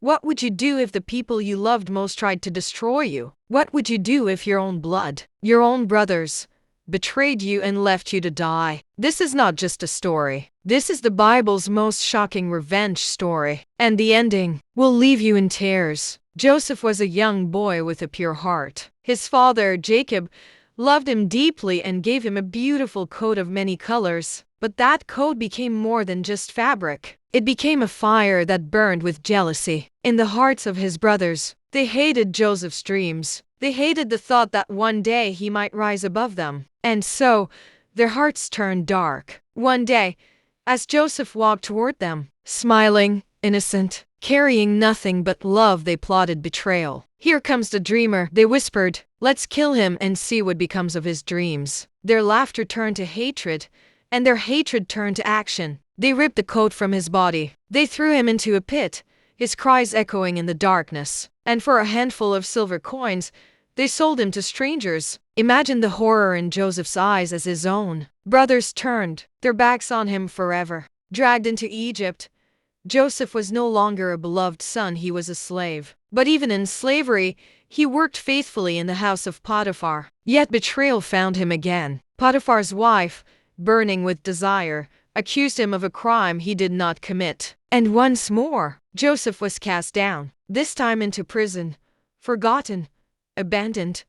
What would you do if the people you loved most tried to destroy you? What would you do if your own blood, your own brothers, betrayed you and left you to die? This is not just a story. This is the Bible's most shocking revenge story. And the ending will leave you in tears. Joseph was a young boy with a pure heart. His father, Jacob, loved him deeply and gave him a beautiful coat of many colors. But that coat became more than just fabric. It became a fire that burned with jealousy. In the hearts of his brothers, they hated Joseph's dreams. They hated the thought that one day he might rise above them. And so, their hearts turned dark. One day, as Joseph walked toward them, smiling, innocent, carrying nothing but love, they plotted betrayal. "Here comes the dreamer," they whispered. "Let's kill him and see what becomes of his dreams." Their laughter turned to hatred, and their hatred turned to action. They ripped the coat from his body. They threw him into a pit, his cries echoing in the darkness. And for a handful of silver coins, they sold him to strangers. Imagine the horror in Joseph's eyes as his own brothers turned their backs on him forever. Dragged into Egypt, Joseph was no longer a beloved son, he was a slave. But even in slavery, he worked faithfully in the house of Potiphar. Yet betrayal found him again. Potiphar's wife, burning with desire, accused him of a crime he did not commit. And once more, Joseph was cast down, this time into prison, forgotten, abandoned,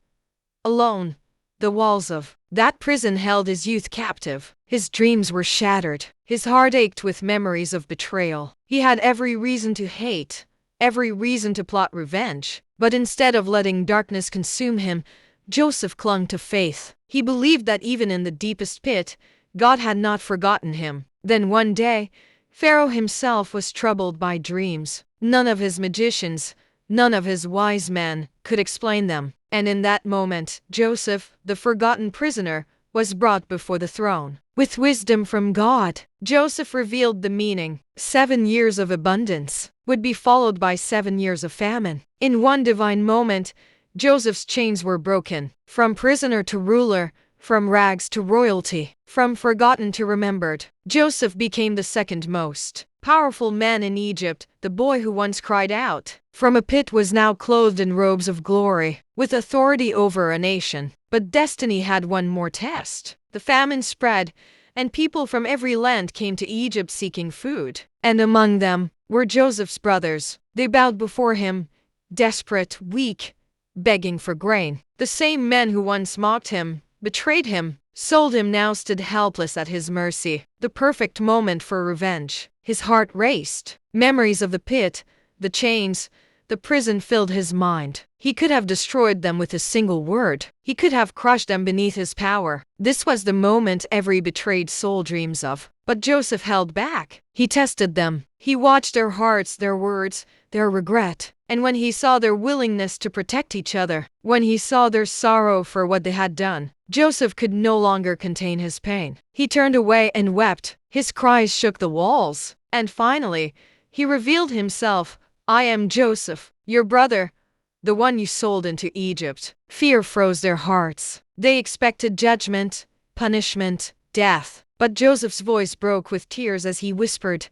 alone. The walls of that prison held his youth captive. His dreams were shattered. His heart ached with memories of betrayal. He had every reason to hate, every reason to plot revenge. But instead of letting darkness consume him, Joseph clung to faith. He believed that even in the deepest pit, God had not forgotten him. Then one day, Pharaoh himself was troubled by dreams. None of his magicians, none of his wise men could explain them. And in that moment, Joseph, the forgotten prisoner, was brought before the throne. With wisdom from God, Joseph revealed the meaning. 7 years of abundance would be followed by 7 years of famine. In one divine moment, Joseph's chains were broken. From prisoner to ruler, from rags to royalty, from forgotten to remembered. Joseph became the second most powerful man in Egypt. The boy who once cried out from a pit was now clothed in robes of glory, with authority over a nation. But destiny had one more test. The famine spread, and people from every land came to Egypt seeking food. And among them were Joseph's brothers. They bowed before him, desperate, weak, begging for grain. The same men who once mocked him, betrayed him, sold him now stood helpless at his mercy. The perfect moment for revenge. His heart raced. Memories of the pit, the chains, the prison filled his mind. He could have destroyed them with a single word. He could have crushed them beneath his power. This was the moment every betrayed soul dreams of. But Joseph held back. He tested them. He watched their hearts, their words, their regret. And when he saw their willingness to protect each other, when he saw their sorrow for what they had done, Joseph could no longer contain his pain. He turned away and wept. His cries shook the walls. And finally, he revealed himself. "I am Joseph, your brother, the one you sold into Egypt." Fear froze their hearts. They expected judgment, punishment, death. But Joseph's voice broke with tears as he whispered,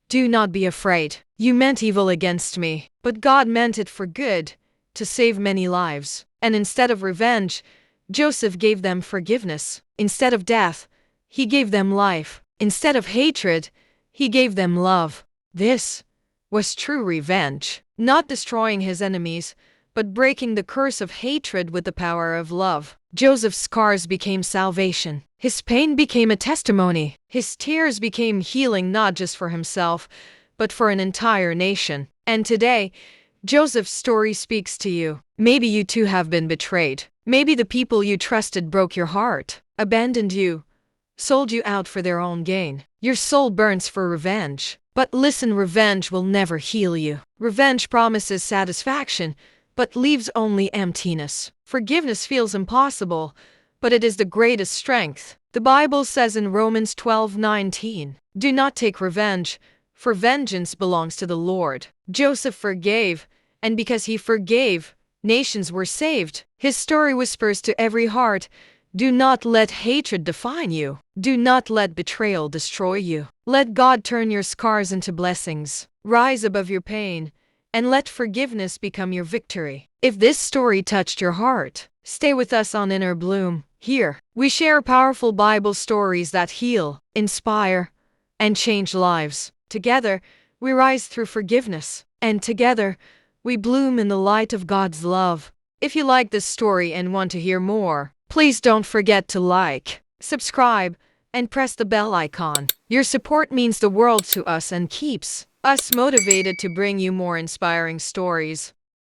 "Do not be afraid. You meant evil against me, but God meant it for good, to save many lives." And instead of revenge, Joseph gave them forgiveness. Instead of death, he gave them life. Instead of hatred, he gave them love. This was true revenge, not destroying his enemies, but breaking the curse of hatred with the power of love. Joseph's scars became salvation. His pain became a testimony. His tears became healing not just for himself, but for an entire nation. And today, Joseph's story speaks to you. Maybe you too have been betrayed. Maybe the people you trusted broke your heart, abandoned you, sold you out for their own gain. Your soul burns for revenge. But listen, revenge will never heal you. Revenge promises satisfaction, but leaves only emptiness. Forgiveness feels impossible, but it is the greatest strength. The Bible says in Romans 12:19, "Do not take revenge, for vengeance belongs to the Lord." Joseph forgave, and because he forgave, nations were saved. His story whispers to every heart, do not let hatred define you. Do not let betrayal destroy you. Let God turn your scars into blessings. Rise above your pain and let forgiveness become your victory. If this story touched your heart, stay with us on Inner Bloom. Here, we share powerful Bible stories that heal, inspire, and change lives. Together, we rise through forgiveness, and together, we bloom in the light of God's love. If you like this story and want to hear more, please don't forget to like, subscribe, and press the bell icon. Your support means the world to us and keeps us motivated to bring you more inspiring stories.